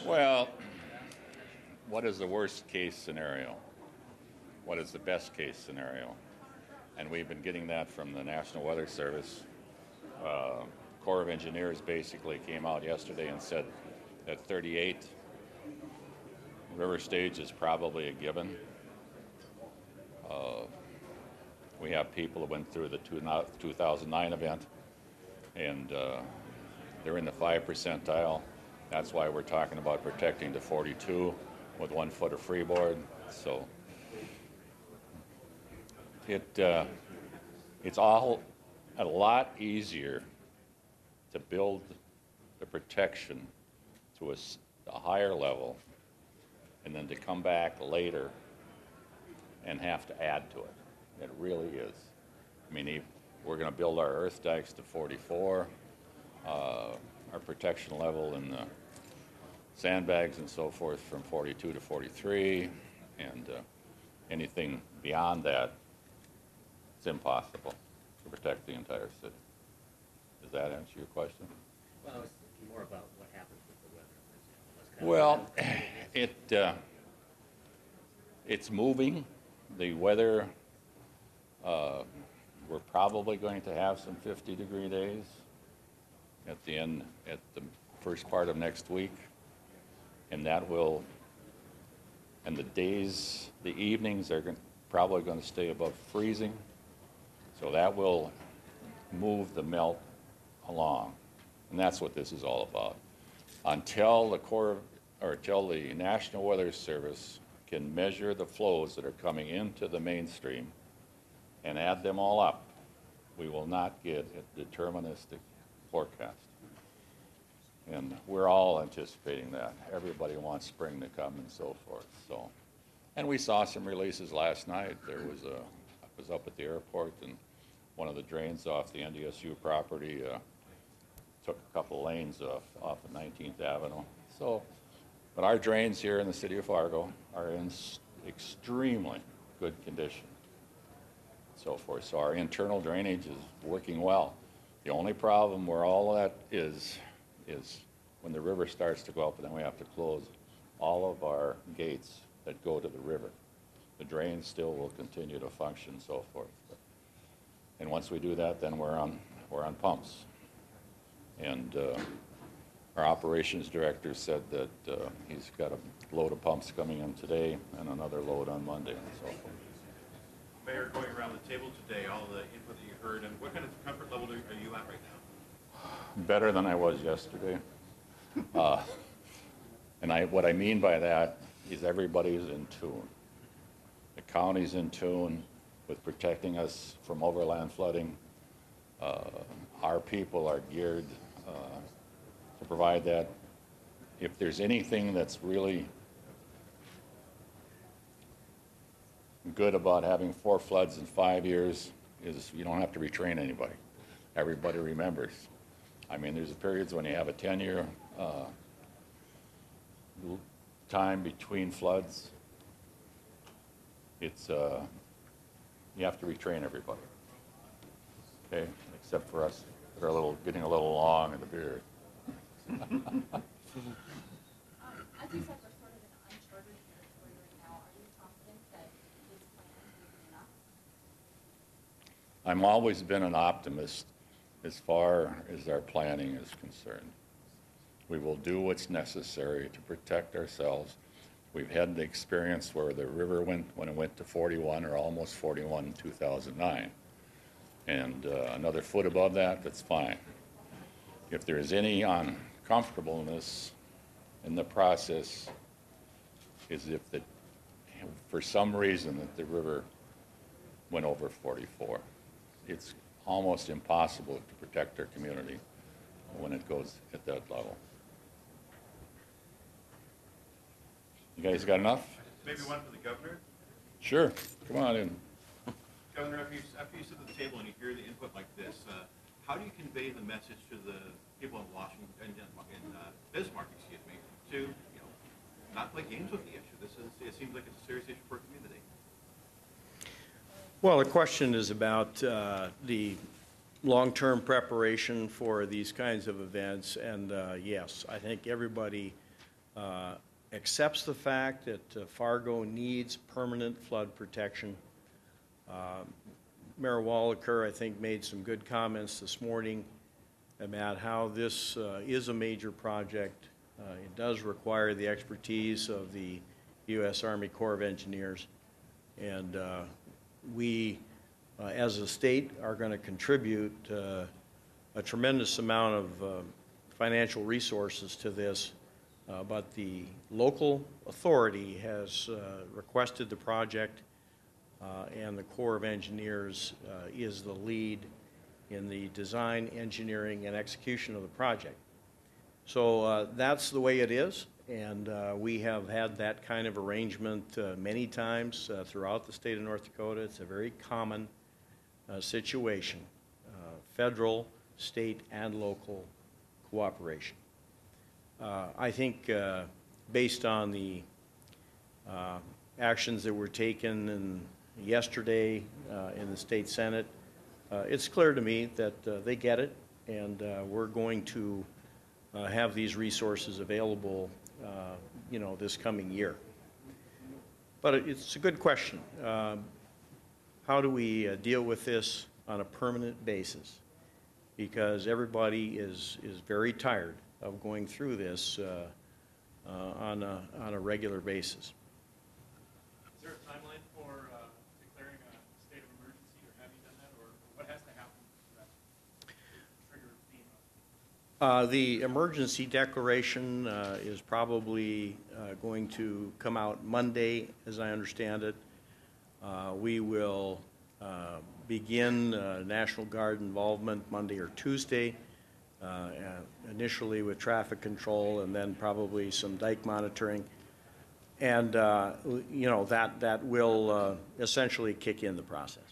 Well, what is the worst case scenario? What is the best case scenario? And we've been getting that from the National Weather Service. Corps of Engineers basically came out yesterday and said that 38 river stage is probably a given. We have people who went through the 2009 event, and they're in the 5 percentile. That's why we're talking about protecting the 42 with 1 foot of freeboard. So it's all a lot easier to build the protection to a higher level and then to come back later and have to add to it. It really is. I mean, we're going to build our earth dikes to 44, our protection level in the sandbags and so forth from 42 to 43, and anything beyond that, it's impossible to protect the entire city. Does that answer your question? Well, I was thinking more about what happens with the weather, for example. Well, it's moving. The weather, we're probably going to have some 50-degree days at the first part of next week, and and the evenings are probably going to stay above freezing, so that will move the melt along, and that's what this is all about. Until the National Weather Service can measure the flows that are coming into the mainstream and add them all up, we will not get a deterministic forecast. And we're all anticipating that. Everybody wants spring to come and so forth. So, and we saw some releases last night. I was up at the airport, and one of the drains off the NDSU property took a couple lanes off of 19th Avenue. So, but our drains here in the city of Fargo are in extremely good condition, so forth. So our internal drainage is working well. The only problem where all that is when the river starts to go up, and then we have to close all of our gates that go to the river. The drains still will continue to function, so forth. And once we do that, then we're on pumps. And our operations director said that he's got a load of pumps coming in today and another load on Monday and so forth. Mayor, going around the table today, all the input that you heard, and what kind of comfort level are you at right now? Better than I was yesterday. And what I mean by that is everybody's in tune. The county's in tune with protecting us from overland flooding. Our people are geared to provide that. If there's anything that's really good about having 4 floods in 5 years, is you don't have to retrain anybody. Everybody remembers. I mean, there's periods when you have a 10-year time between floods. It's you have to retrain everybody. Okay, except for us that are getting a little long in the beard. As you said, we're sort of in uncharted territory right now. Are you confident that this plan will be enough? I've always been an optimist as far as our planning is concerned. We will do what's necessary to protect ourselves. We've had the experience where the river when it went to 41 or almost 41 in 2009. And another foot above that, that's fine. If there's any uncomfortableness in the process, is if for some reason that the river went over 44. It's almost impossible to protect our community when it goes at that level. You guys got enough? Maybe one for the governor? Sure, come on in. Governor, after you sit at the table and you hear the input like this, how do you convey the message to the people in Washington, in Bismarck, to not play games with the issue? It seems like it's a serious issue for our community. Well, the question is about the long-term preparation for these kinds of events, and yes, I think everybody accepts the fact that Fargo needs permanent flood protection. Mayor Wallaker, I think, made some good comments this morning about how this is a major project. It does require the expertise of the U.S. Army Corps of Engineers, and we, as a state, are going to contribute a tremendous amount of financial resources to this, but the local authority has requested the project, and the Corps of Engineers is the lead in the design, engineering, and execution of the project. So that's the way it is, and we have had that kind of arrangement many times throughout the state of North Dakota. It's a very common situation, federal, state, and local cooperation. I think based on the actions that were taken yesterday in the state Senate, it's clear to me that they get it, and we're going to have these resources available, this coming year. But it's a good question. How do we deal with this on a permanent basis? Because everybody is very tired of going through this on a regular basis. Is there a timeline for declaring a state of emergency, or have you done that, or what has to happen for that to trigger FEMA? The emergency declaration is probably going to come out Monday, as I understand it. We will begin National Guard involvement Monday or Tuesday, initially with traffic control and then probably some dike monitoring. And, that will essentially kick in the process.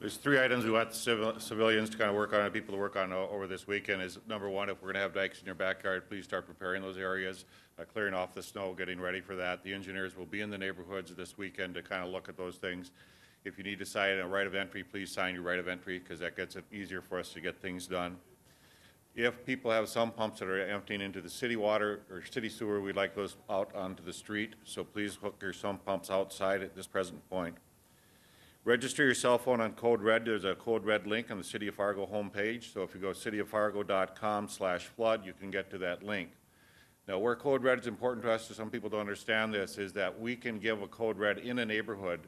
There's three items we want civilians to kind of work on and people to work on over this weekend. Is number one, if we're going to have dikes in your backyard, please start preparing those areas, clearing off the snow, getting ready for that. The engineers will be in the neighborhoods this weekend to kind of look at those things. If you need to sign a right of entry, please sign your right of entry, because that gets it easier for us to get things done. If people have sump pumps that are emptying into the city water or city sewer, we'd like those out onto the street. So please hook your sump pumps outside at this present point. Register your cell phone on Code Red. There's a Code Red link on the City of Fargo homepage. So if you go cityoffargo.com/flood, you can get to that link. Now, where Code Red is important to us, so some people don't understand this, is that we can give a Code Red in a neighborhood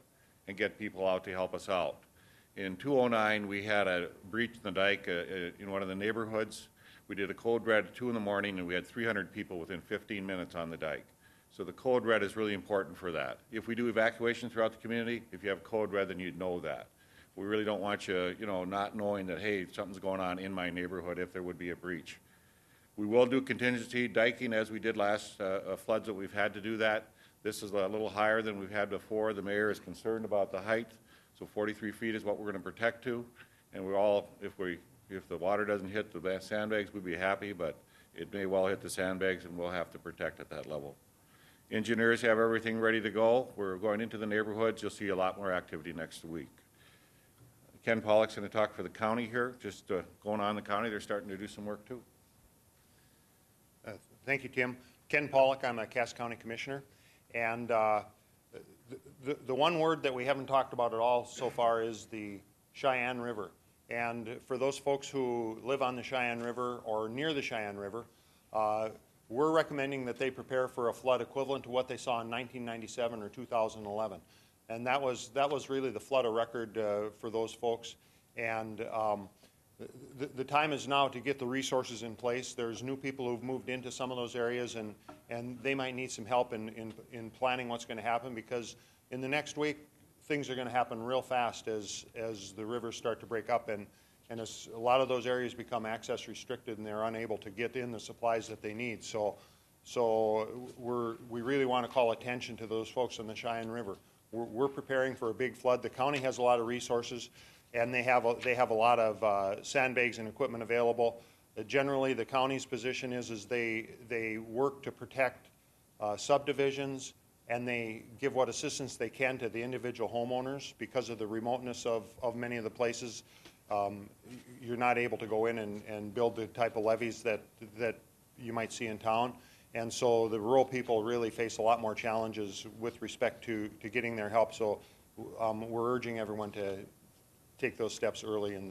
and get people out to help us out. In 2009, we had a breach in the dike in one of the neighborhoods. We did a Code Red at 2 in the morning, and we had 300 people within 15 minutes on the dike. So the Code Red is really important for that. If we do evacuation throughout the community, if you have Code Red, then you'd know that. We really don't want you, not knowing that, hey, something's going on in my neighborhood if there would be a breach. We will do contingency diking as we did last floods that we've had to do that. This is a little higher than we've had before. The mayor is concerned about the height, so 43 feet is what we're going to protect to. And we're all, if the water doesn't hit the sandbags, we'd be happy, but it may well hit the sandbags, and we'll have to protect at that level. Engineers have everything ready to go. We're going into the neighborhoods. You'll see a lot more activity next week. Ken Pollock's going to talk for the county here. Just going on in the county, they're starting to do some work too. Thank you, Tim. Ken Pollock, I'm a Cass County Commissioner. And the one word that we haven't talked about at all so far is the Cheyenne River. And for those folks who live on the Cheyenne River or near the Cheyenne River, we're recommending that they prepare for a flood equivalent to what they saw in 1997 or 2011. And that was really the flood of record for those folks. And the time is now to get the resources in place. There's new people who've moved into some of those areas, and they might need some help in planning what's going to happen, because in the next week, things are going to happen real fast as the rivers start to break up, and as a lot of those areas become access restricted and they're unable to get in the supplies that they need. So we really want to call attention to those folks on the Cheyenne River. We're preparing for a big flood. The county has a lot of resources, and they have a lot of sandbags and equipment available. Generally, the county's position is they work to protect subdivisions, and they give what assistance they can to the individual homeowners. Because of the remoteness of many of the places, you're not able to go in and build the type of levees that you might see in town. And so the rural people really face a lot more challenges with respect to getting their help. So we're urging everyone to take those steps early in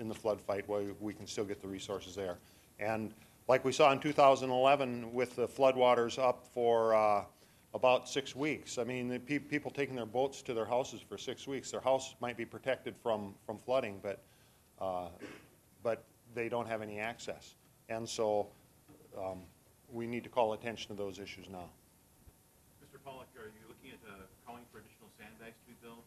the flood fight while we can still get the resources there. And like we saw in 2011 with the floodwaters up for about 6 weeks. I mean, the people taking their boats to their houses for 6 weeks. Their house might be protected from flooding, but they don't have any access. And so we need to call attention to those issues now. Mr. Pollock, are you looking at calling for additional sandbags to be built,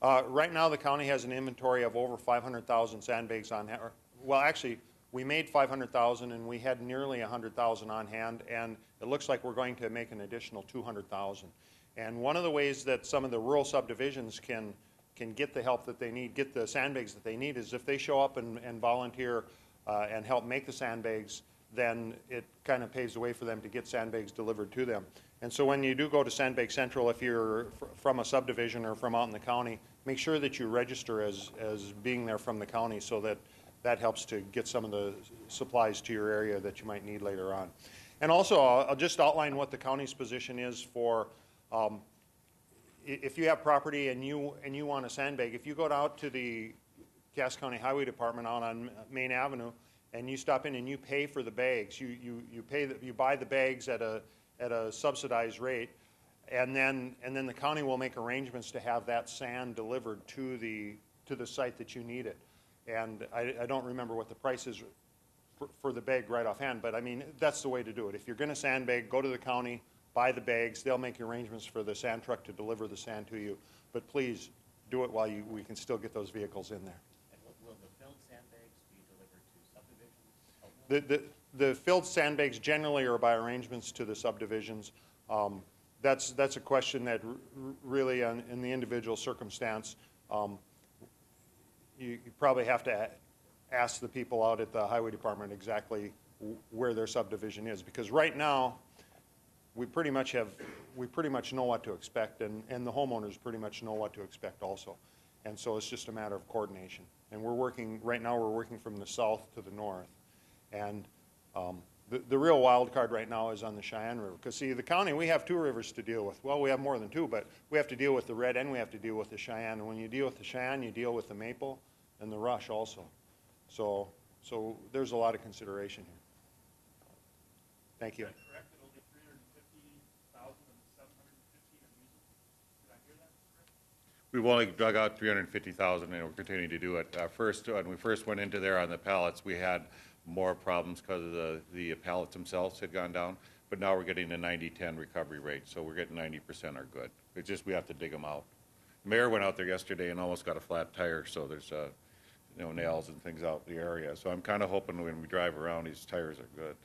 or? Right now, the county has an inventory of over 500,000 sandbags on hand. Well, actually, we made 500,000 and we had nearly 100,000 on hand, and it looks like we're going to make an additional 200,000. And one of the ways that some of the rural subdivisions can get the help that they need, get the sandbags that they need, is if they show up and volunteer and help make the sandbags, then it kind of paves the way for them to get sandbags delivered to them. And so when you do go to Sandbag Central, if you're from a subdivision or from out in the county, make sure that you register as being there from the county, so that helps to get some of the supplies to your area that you might need later on. And also, I'll just outline what the county's position is for if you have property and you want a sandbag. If you go out to the Cass County Highway Department out on Main Avenue and you stop in and you pay for the bags, you buy the bags at a subsidized rate, and then the county will make arrangements to have that sand delivered to the site that you need it. And I don't remember what the price is for the bag right offhand, but I mean, that's the way to do it. If you're going to sandbag, go to the county, buy the bags. They'll make arrangements for the sand truck to deliver the sand to you. But please do it while we can still get those vehicles in there. And will the filled sandbags be delivered to subdivisions? The filled sandbags generally are by arrangements to the subdivisions. That's a question that really, in the individual circumstance, you probably have to ask the people out at the highway department exactly where their subdivision is, because right now we pretty much know what to expect, and the homeowners pretty much know what to expect also. And so it's just a matter of coordination. And right now we're working from the south to the north. And the real wild card right now is on the Cheyenne River. Because see, the county, we have 2 rivers to deal with. Well, we have more than 2, but we have to deal with the Red and we have to deal with the Cheyenne. And when you deal with the Cheyenne, you deal with the Maple and the Rush also. So there's a lot of consideration here. Thank you. Is that correct, that only 350,000 of the 715 are usable? Did I hear that correct? We've only dug out 350,000 and we're continuing to do it. When we first went into there on the pallets, we had more problems because of the pallets themselves had gone down, but now we're getting a 90-10 recovery rate, so we're getting 90% are good. It's just we have to dig them out. The mayor went out there yesterday and almost got a flat tire, so there's nails and things out in the area. So I'm kind of hoping when we drive around, these tires are good.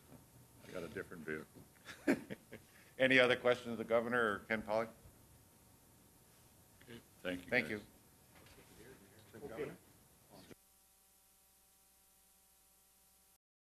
I got a different vehicle. Any other questions of the governor or Ken Pollock? Thank you. Thank guys. you.